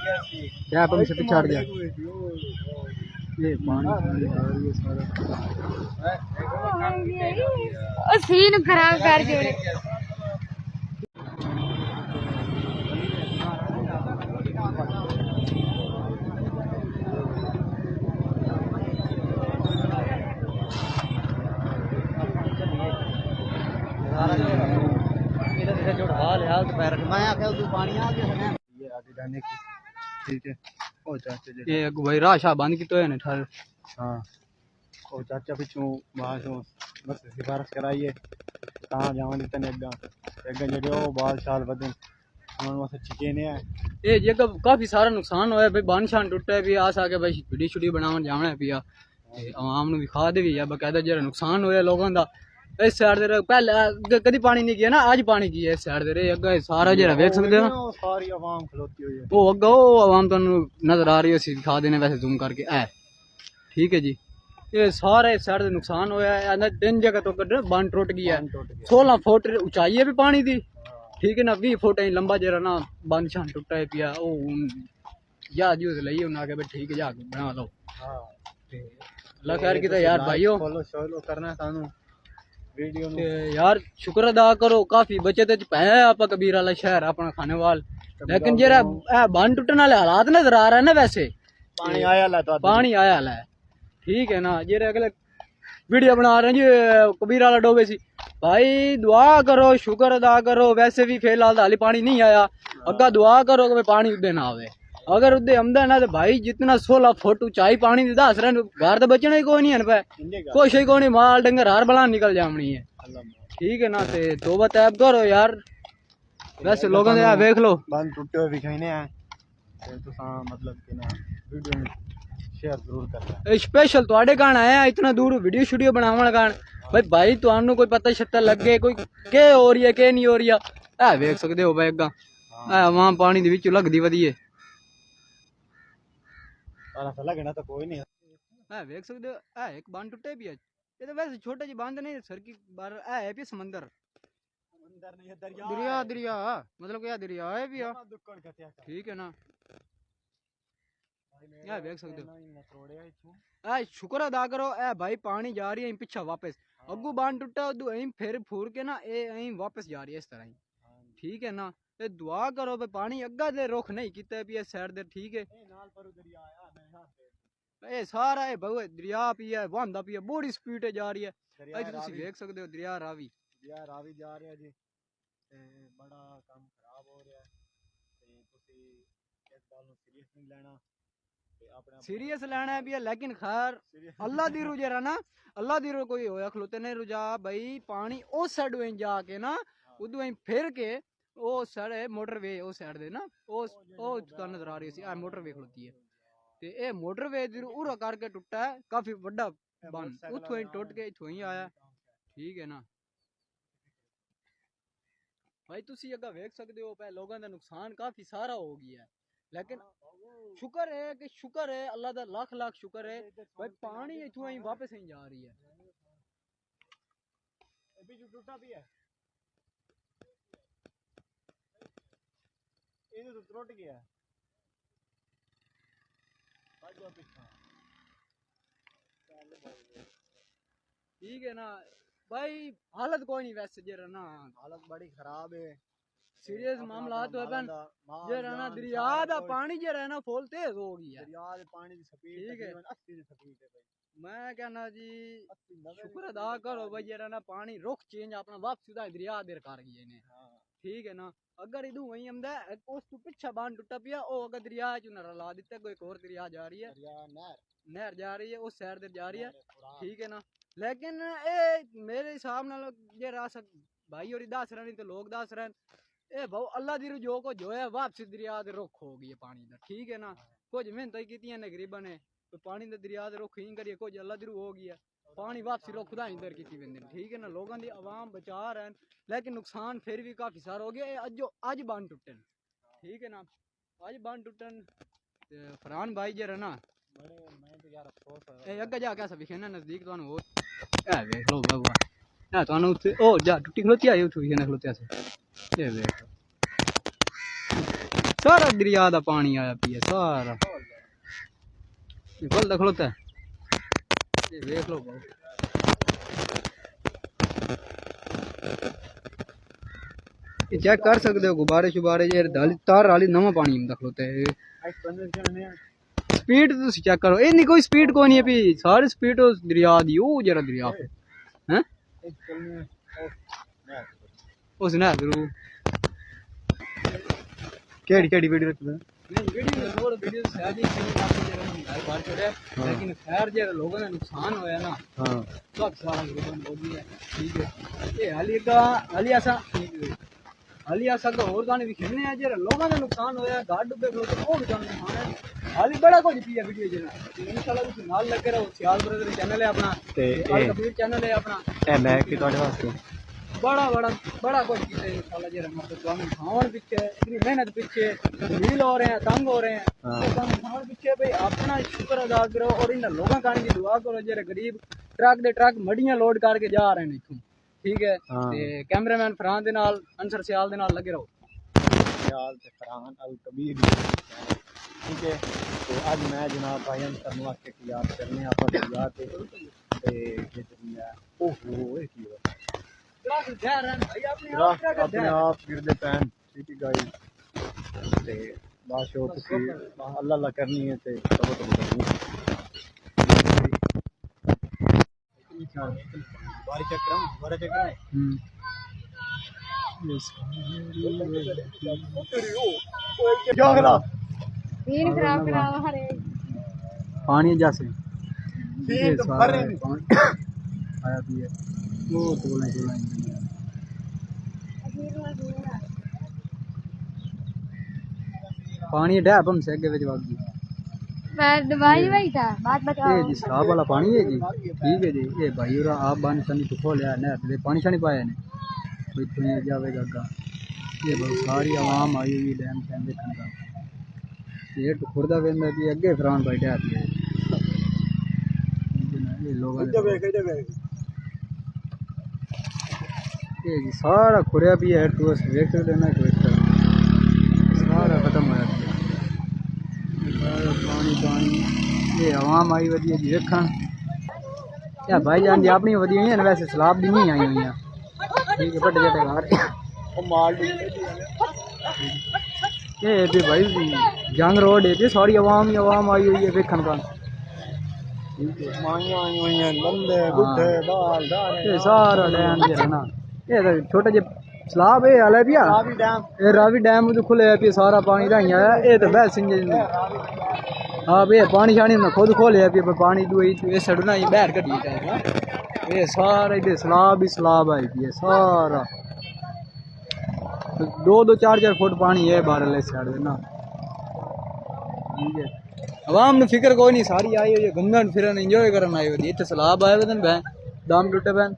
क्या तुम से पीछे हट गया ये पानी सीन खराब कर जोड़े ये भाई राशा बंद की तो है ना ठहर हाँ ओ चाचा पिछू बाहर बस सिफारिश कराइए कहाँ जावन तने अग्गा जेडे ओ बाल शाल बदन उन्होंने वास्ते चिके ने है ये जगह काफी सारा नुकसान होया भाई बांध शान टुटे भी आस आके भाई वीडियो शूडियो बनावन जावना है पिया आवाम नु दिखा दे भी है बकायदा जेड़ा नुकसान होया लोगों दा इस साइड दे पहले कदी पानी नहीं किया ना आज पानी किया इस साइड दे अग्गा सारा जेड़ा देख सकदे हो ना सारी आवाम खलोती हुई है वो अग्गा वो आवाम तुहानू नजर आ रही है सी दिखा देने वैसे जूम करके है ठीक है जी ये सारे साइड नुकसान होया है अंदर 3 जगह तो बंद टूट गया है 16 फुट ऊंचाई है भी पानी दी ठीक है ना 20 फुट लंबा जरा ना बंद शान टुटा है पिया ओ या यूज लई उन्हें आके ठीक है जाके बना लो हां अल्लाह खैर की तो यार भाइयों फॉलो शॉलो करना सानू वीडियो नु यार शुक्र अदा करो काफी बचत है आप कबीर वाला शहर अपना खाने वाल लेकिन जरा बंद टूटने वाले हालात नजर आ रहा है ना वैसे पानी आया ला तो पानी आया ला ठीक है ना जे अगले वीडियो बना रहे हैं जी कबीर वाला डोबे सी भाई दुआ करो शुक्र अदा करो वैसे भी फिलहाल हाली पानी नहीं आया अग्गा दुआ करो कि पानी उदे ना आवे अगर उदे आमदा ना तो भाई जितना 16 फुट ऊंचाई पानी दी दस रहे घर तो बचना ही कोई नहीं है पे कुछ ही कोई नहीं माल डंगर हर बला निकल जामनी है ठीक है ना ते तौबा तैब करो यार वैसे लोगों ने देख लो बंद टूटे हुए दिखाने हैं तो मतलब कि ना वीडियो में शेयर जरूर करना स्पेशल ਤੁਹਾਡੇ ਕਾਣ ਆਇਆ इतना दूर वीडियो स्टूडियो बनावन ਕਾਣ भाई भाई ਤੁਹਾਨੂੰ ਕੋਈ ਪਤਾ ਛੱਤਾ ਲੱਗੇ ਕੋਈ ਕੀ ਹੋ ਰਹੀ ਹੈ ਕੀ ਨਹੀਂ ਹੋ ਰਹੀ ਆ ਵੇਖ ਸਕਦੇ ਹੋ ਭਾਈ ਅੱਗਾ ਆਵਾਮ ਪਾਣੀ ਦੇ ਵਿੱਚ ਲੱਗਦੀ ਵਧੀਏ सारा लगना तो कोई नहीं है ਵੇਖ ਸਕਦੇ ਹੋ ਇੱਕ ਬੰਨ ਟੁੱਟੇ ਵੀ ਹੈ ਇਹ ਤਾਂ ਵੈਸੇ ਛੋਟਾ ਜਿਹਾ ਬੰਦ ਨਹੀਂ सर की बार है भी समंदर समंदर नहीं है दरिया दरिया मतलब क्या दरिया है भी ठीक है ना देख सकते हो शुक्र अदा करो ए भाई पानी जा रही है पीछा वापस अगू बांध टूटा उदू फिर फूर के ना ए वापस जा रही है इस तरह ही ठीक है ना ए दुआ करो भाई पानी अग्गा दे रुख नहीं किते भी साइड दे ठीक है ए सारा ए बहु दरिया पिया वांदा पिया बड़ी स्पीड जा रही है अज तुसी देख सकते हो दरिया रावी जा रहा है जी बड़ा काम खराब हो रहा है ते तुसी इस गल नु सीरियस नहीं लेना सीरियस लेना है भी है लेकिन खैर अल्लाह दी रू जरा ना अल्लाह दी रू कोई होया खलोते ने रुजा भाई पानी उस साइड में जाके ना उदू फिर के ओ साइड मोटरवे ओ साइड दे ना ओ नजर आ रही सी मोटरवे खलोती है ते ए मोटरवे दी उरा करके टुटा है काफी बड़ा बन उथों ही टूट के इथों ही आया ठीक है ना भाई तुसी अगर देख सकते हो पे लोगों का नुकसान काफी सारा हो गया है लेकिन शुक्र है कि शुक्र है अल्लाह दा लाख लाख शुक्र है भाई पानी इथों ही वापस ही जा रही है अभी जो टूटा भी है ये तो टूट गया ठीक है ना भाई हालत कोई नहीं वैसे जरा ना हालत बड़ी खराब है सीरियस मामला तो है जे रहना दरिया दा पानी जे रहना फुल तेज हो गया दरिया दे पानी दी स्पीड तकरीबन 80 दी स्पीड है भाई मैं कहना जी शुक्र अदा करो भाई जे रहना पानी रुख चेंज अपना वापस सीधा दरिया दे कर गए ने ठीक है ना अगर इदू वही आंदा उस तो पीछे बांध टूटा पिया ओ अगर दरिया च न ला दिता कोई एक और दरिया जा रही है दरिया नहर जा रही है उस साइड दे जा रही है ठीक है ना लेकिन ए मेरे हिसाब नाल जे रास भाई और दस रहे तो लोग दस रहे ए बहु अल्लाह दी जो को जो है वापसी दरिया दे रुख हो गई पानी दा ठीक है ना कुछ मेहनत कीतियां ने गरीबां ने तो पानी दे दरिया दे रुख ही करिए कुछ अल्लाह दी हो गई है पानी वापसी रुख खुदा इंदर कीती वेंदे ठीक है ना लोगों दी आवाम बचा रहे लेकिन नुकसान फिर भी काफी सारा हो गया अज बंद टुटन ठीक है ना अज बंद टुटन फरहान भाई जरा ना मैं तो यार अफसोस है अग्गे जा के विखे ना नजदीक तुहानू हो ए देख लो बाबा ना तुहानू उत्थे ओ जा टुट्टी खलोती आई उठ विखे ना खलोती ऐसे ये देख सारा दरिया दा पानी आया पिया सारा बल खलोता है ये देख लो भाई चेक कर सकते हो गुब्बारे शुबारे जे तार वाली नवा पानी में खलोता है स्पीड तो चेक करो ये नहीं कोई स्पीड कोई नहीं है भी सारी स्पीड उस दरिया दी वो जरा दरिया पे हैं उस ना जरूर केड़ी केड़ी वीडियो रख दे वीडियो थोड़ा वीडियो शायद ही आपको जरा भाई बाहर छोड़े लेकिन खैर जे लोगों ने नुकसान होया ना हां सब सारा नुकसान हो गया ठीक है ये हाली आसा का और गाने भी खेलने हैं जरा लोगों ने नुकसान होया गाड़ डुबे खलो तो वो नुकसान है हाली बड़ा कुछ पिया वीडियो जरा इंशाल्लाह तुम नाल लगे रहो सियाल ब्रदर चैनल है अपना ते कबीर चैनल है अपना ए मैं की तोड़े वास्ते बड़ा कुछ किया इंशाल्लाह जरा मतलब स्वामी खावन पीछे इतनी मेहनत पीछे ढील हो रहे हैं तंग हो रहे हैं स्वामी खावन पीछे भाई अपना शुक्र अदा करो और इन लोगों का की दुआ करो जरा गरीब ट्रक दे ट्रक मड़ियां लोड करके जा रहे हैं इथों ठीक है ते कैमरामैन फरहान दे नाल अंसर सियाल दे नाल लगे रहो सियाल ते फरहान अल कबीर ठीक है तो आज मैं जनाब भाई अंसर वास्ते याद करने आपा याद ते ये दुनिया ओहो ये की हुआ अपने आप गिरदे पैन ठीक है गाइस ते बाशो तुसी अल्लाह अल्लाह करनी है ते तब करनी बारी चेक पानी जैसे आया भी है वो पानी डैप हम से आगे वागी मैं दवाई भाई था बात बताओ ये जी साहब वाला पानी है जी ठीक है जी ये भाई और आप बानी सनी तो खोल लिया नहर से पानी शानी पाया ने कोई दुनिया जावेगा गा ये बहुत सारी आवाम आई हुई डैम शैम देखने का ये तो खुर्दा वेंदा भी अगे फरान बैठे आती है ये लोग ये जी सारा खुरिया भी है टूरिस्ट देख लेना कोई सारा खत्म हो जाता है पानी पानी ये आवाम आई वधी जी देखण या भाई जान जी अपनी वधी हुई है वैसे सलाब भी नहीं आई हुई है ठीक है बड़े बड़े घर ये भी भाई जंग रोड है सारी आवाम ही आवाम आई हुई है देखण का माइयां आई हुई हैं बंदे बुड्ढे बाल ये सारा लैन जे है ना ये छोटे जे सलाब है हाले पिया रावी डैम तो खुले है पिया सारा पानी दा ही आया ये तो बस सिंह हाँ भैया पानी शानी मैं खुद खोले पिया पानी दुई ये सड़ना ही बाहर कटी ये सारा इधर सलाब ही सलाब आई पिया सारा दो चार फुट पानी है बारह साइड ना ठीक है आवाम ने फिक्र कोई नहीं सारी आई हुई है घूमन फिरन एंजॉय करन आई हुई इतने सलाब आए हुए दाम टुटे पैन